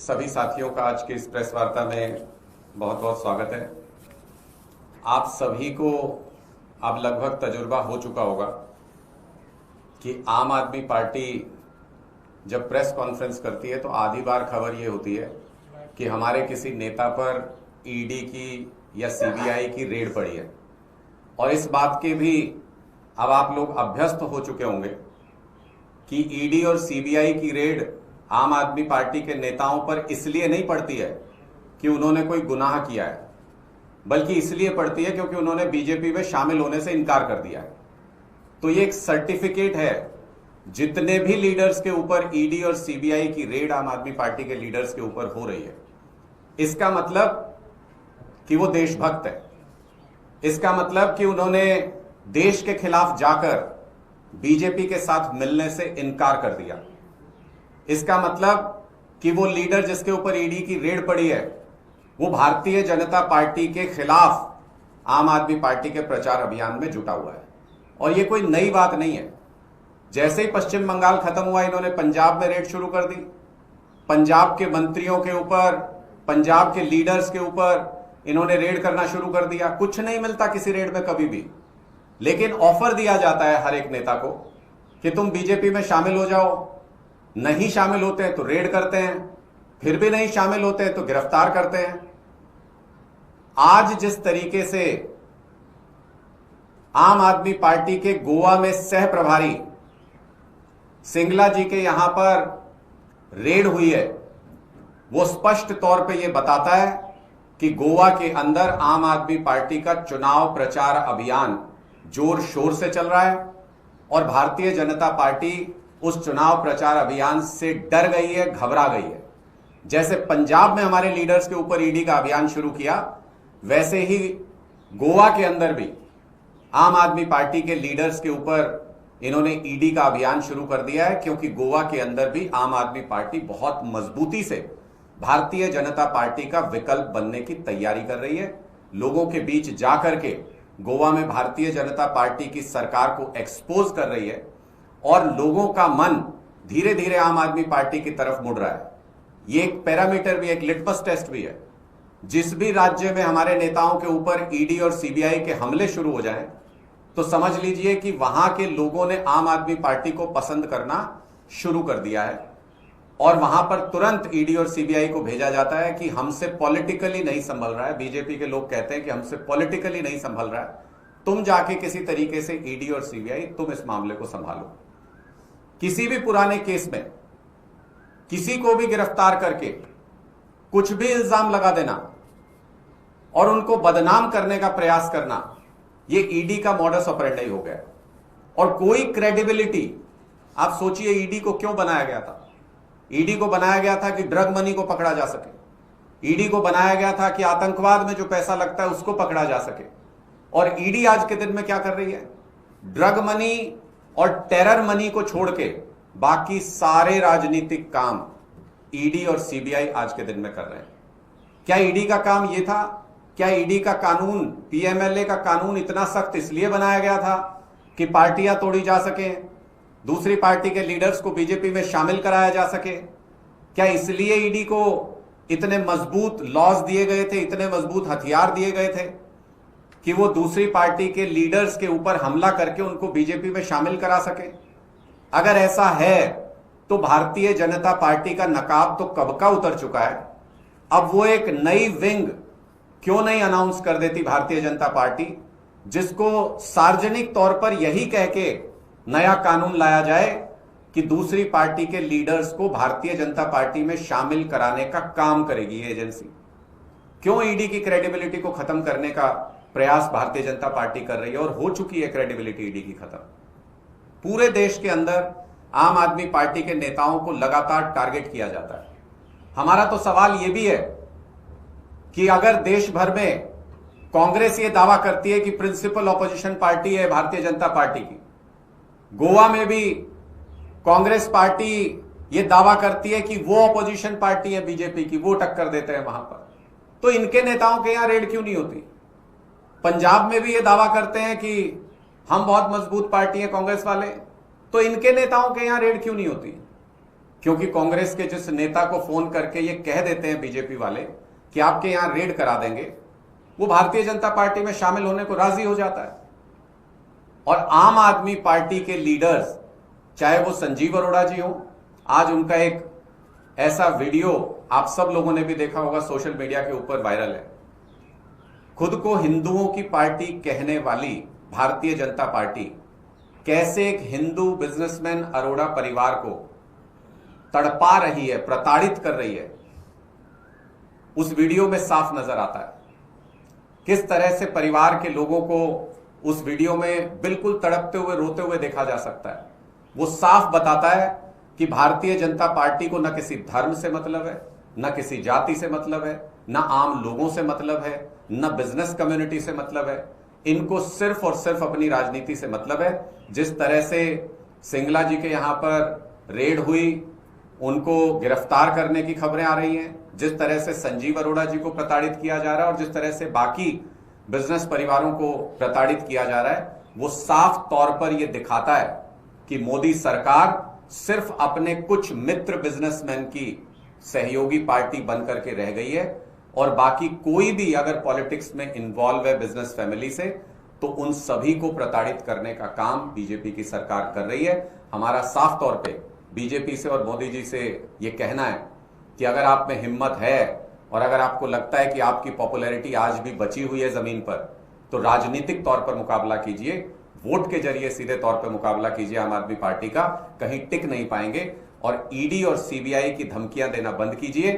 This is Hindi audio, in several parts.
सभी साथियों का आज की इस प्रेस वार्ता में बहुत बहुत स्वागत है। आप सभी को अब लगभग तजुर्बा हो चुका होगा कि आम आदमी पार्टी जब प्रेस कॉन्फ्रेंस करती है तो आधी बार खबर ये होती है कि हमारे किसी नेता पर ईडी की या सीबीआई की रेड पड़ी है, और इस बात के भी अब आप लोग अभ्यस्त हो चुके होंगे कि ईडी और सीबीआई की रेड आम आदमी पार्टी के नेताओं पर इसलिए नहीं पड़ती है कि उन्होंने कोई गुनाह किया है, बल्कि इसलिए पड़ती है क्योंकि उन्होंने बीजेपी में शामिल होने से इनकार कर दिया है। तो ये एक सर्टिफिकेट है जितने भी लीडर्स के ऊपर ईडी और सीबीआई की रेड आम आदमी पार्टी के लीडर्स के ऊपर हो रही है, इसका मतलब कि वो देशभक्त है। इसका मतलब कि उन्होंने देश के खिलाफ जाकर बीजेपी के साथ मिलने से इनकार कर दिया। इसका मतलब कि वो लीडर जिसके ऊपर ईडी की रेड पड़ी है वो भारतीय जनता पार्टी के खिलाफ आम आदमी पार्टी के प्रचार अभियान में जुटा हुआ है। और ये कोई नई बात नहीं है। जैसे ही पश्चिम बंगाल खत्म हुआ, इन्होंने पंजाब में रेड शुरू कर दी। पंजाब के मंत्रियों के ऊपर, पंजाब के लीडर्स के ऊपर इन्होंने रेड करना शुरू कर दिया। कुछ नहीं मिलता किसी रेड में कभी भी, लेकिन ऑफर दिया जाता है हर एक नेता को कि तुम बीजेपी में शामिल हो जाओ। नहीं शामिल होते हैं तो रेड करते हैं, फिर भी नहीं शामिल होते हैं तो गिरफ्तार करते हैं। आज जिस तरीके से आम आदमी पार्टी के गोवा में सह प्रभारी सिंगला जी के यहां पर रेड हुई है, वो स्पष्ट तौर पे ये बताता है कि गोवा के अंदर आम आदमी पार्टी का चुनाव प्रचार अभियान जोर शोर से चल रहा है और भारतीय जनता पार्टी उस चुनाव प्रचार अभियान से डर गई है, घबरा गई है। जैसे पंजाब में हमारे लीडर्स के ऊपर ईडी का अभियान शुरू किया, वैसे ही गोवा के अंदर भी आम आदमी पार्टी के लीडर्स के ऊपर इन्होंने ईडी का अभियान शुरू कर दिया है, क्योंकि गोवा के अंदर भी आम आदमी पार्टी बहुत मजबूती से भारतीय जनता पार्टी का विकल्प बनने की तैयारी कर रही है। लोगों के बीच जाकर के गोवा में भारतीय जनता पार्टी की सरकार को एक्सपोज कर रही है और लोगों का मन धीरे धीरे आम आदमी पार्टी की तरफ मुड़ रहा है। ये एक पैरामीटर भी, एक लिटमस टेस्ट भी है। जिस भी राज्य में हमारे नेताओं के ऊपर ईडी और सीबीआई के हमले शुरू हो जाएं, तो समझ लीजिए कि वहां के लोगों ने आम आदमी पार्टी को पसंद करना शुरू कर दिया है और वहां पर तुरंत ईडी और सीबीआई को भेजा जाता है कि हमसे पॉलिटिकली नहीं संभल रहा है। बीजेपी के लोग कहते हैं कि हमसे पॉलिटिकली नहीं संभल रहा है, तुम जाके किसी तरीके से ईडी और सीबीआई तुम इस मामले को संभालो। किसी भी पुराने केस में किसी को भी गिरफ्तार करके कुछ भी इल्जाम लगा देना और उनको बदनाम करने का प्रयास करना, यह ईडी का मॉडस ऑपरेंडी हो गया। और कोई क्रेडिबिलिटी, आप सोचिए ईडी को क्यों बनाया गया था। ईडी को बनाया गया था कि ड्रग मनी को पकड़ा जा सके। ईडी को बनाया गया था कि आतंकवाद में जो पैसा लगता है उसको पकड़ा जा सके। और ईडी आज के दिन में क्या कर रही है? ड्रग मनी और टेरर मनी को छोड़ के बाकी सारे राजनीतिक काम ईडी और सीबीआई आज के दिन में कर रहे हैं। क्या ईडी का काम यह था? क्या ईडी का कानून, पीएमएलए का कानून इतना सख्त इसलिए बनाया गया था कि पार्टियां तोड़ी जा सकें, दूसरी पार्टी के लीडर्स को बीजेपी में शामिल कराया जा सके? क्या इसलिए ईडी को इतने मजबूत लॉज दिए गए थे, इतने मजबूत हथियार दिए गए थे कि वो दूसरी पार्टी के लीडर्स के ऊपर हमला करके उनको बीजेपी में शामिल करा सके? अगर ऐसा है तो भारतीय जनता पार्टी का नकाब तो कब का उतर चुका है। अब वो एक नई विंग क्यों नहीं अनाउंस कर देती भारतीय जनता पार्टी, जिसको सार्वजनिक तौर पर यही कह के नया कानून लाया जाए कि दूसरी पार्टी के लीडर्स को भारतीय जनता पार्टी में शामिल कराने का काम करेगी ये एजेंसी। क्यों ईडी की क्रेडिबिलिटी को खत्म करने का प्रयास भारतीय जनता पार्टी कर रही है, और हो चुकी है क्रेडिबिलिटी ईडी की खत्म। पूरे देश के अंदर आम आदमी पार्टी के नेताओं को लगातार टारगेट किया जाता है। हमारा तो सवाल यह भी है कि अगर देश भर में कांग्रेस ये दावा करती है कि प्रिंसिपल ऑपोजिशन पार्टी है भारतीय जनता पार्टी की, गोवा में भी कांग्रेस पार्टी ये दावा करती है कि वो ऑपोजिशन पार्टी है बीजेपी की, वो टक्कर देते हैं वहां पर, तो इनके नेताओं के यहां रेड क्यों नहीं होती? पंजाब में भी ये दावा करते हैं कि हम बहुत मजबूत पार्टी है कांग्रेस वाले, तो इनके नेताओं के यहां रेड क्यों नहीं होती? क्योंकि कांग्रेस के जिस नेता को फोन करके ये कह देते हैं बीजेपी वाले कि आपके यहां रेड करा देंगे, वो भारतीय जनता पार्टी में शामिल होने को राजी हो जाता है। और आम आदमी पार्टी के लीडर्स, चाहे वो संजीव अरोड़ा जी हो, आज उनका एक ऐसा वीडियो आप सब लोगों ने भी देखा होगा, सोशल मीडिया के ऊपर वायरल है। खुद को हिंदुओं की पार्टी कहने वाली भारतीय जनता पार्टी कैसे एक हिंदू बिजनेसमैन अरोड़ा परिवार को तड़पा रही है, प्रताड़ित कर रही है, उस वीडियो में साफ नजर आता है। किस तरह से परिवार के लोगों को उस वीडियो में बिल्कुल तड़पते हुए, रोते हुए देखा जा सकता है। वो साफ बताता है कि भारतीय जनता पार्टी को न किसी धर्म से मतलब है, न किसी जाति से मतलब है, न आम लोगों से मतलब है, न बिजनेस कम्युनिटी से मतलब है। इनको सिर्फ और सिर्फ अपनी राजनीति से मतलब है। जिस तरह से सिंगला जी के यहां पर रेड हुई, उनको गिरफ्तार करने की खबरें आ रही हैं, जिस तरह से संजीव अरोड़ा जी को प्रताड़ित किया जा रहा है और जिस तरह से बाकी बिजनेस परिवारों को प्रताड़ित किया जा रहा है, वो साफ तौर पर यह दिखाता है कि मोदी सरकार सिर्फ अपने कुछ मित्र बिजनेसमैन की सहयोगी पार्टी बन करके रह गई है और बाकी कोई भी अगर पॉलिटिक्स में इन्वॉल्व है बिजनेस फैमिली से, तो उन सभी को प्रताड़ित करने का काम बीजेपी की सरकार कर रही है। हमारा साफ तौर पे बीजेपी से और मोदी जी से यह कहना है कि अगर आप में हिम्मत है और अगर आपको लगता है कि आपकी पॉपुलैरिटी आज भी बची हुई है जमीन पर, तो राजनीतिक तौर पर मुकाबला कीजिए, वोट के जरिए सीधे तौर पर मुकाबला कीजिए आम आदमी पार्टी का। कहीं टिक नहीं पाएंगे। और ईडी और सीबीआई की धमकियां देना बंद कीजिए।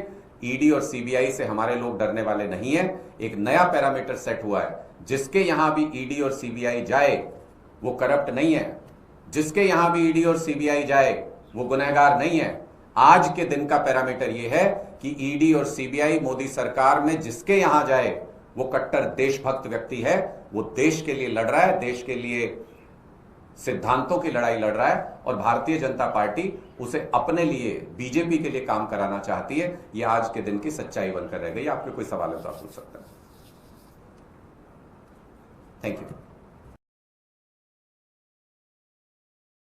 ईडी और सीबीआई से हमारे लोग डरने वाले नहीं है। एक नया पैरामीटर सेट हुआ है, जिसके यहां भी ईडी और सीबीआई जाए वो करप्ट नहीं है, जिसके यहां भी ईडी और सीबीआई जाए वो गुनहगार नहीं है। आज के दिन का पैरामीटर यह है कि ईडी और सीबीआई मोदी सरकार में जिसके यहां जाए वो कट्टर देशभक्त व्यक्ति है, वो देश के लिए लड़ रहा है, देश के लिए सिद्धांतों की लड़ाई लड़ रहा है और भारतीय जनता पार्टी उसे अपने लिए, बीजेपी के लिए काम कराना चाहती है। यह आज के दिन की सच्चाई बनकर रह गई। आपके कोई सवाल है तो आप पूछ सकते हैं। Thank you.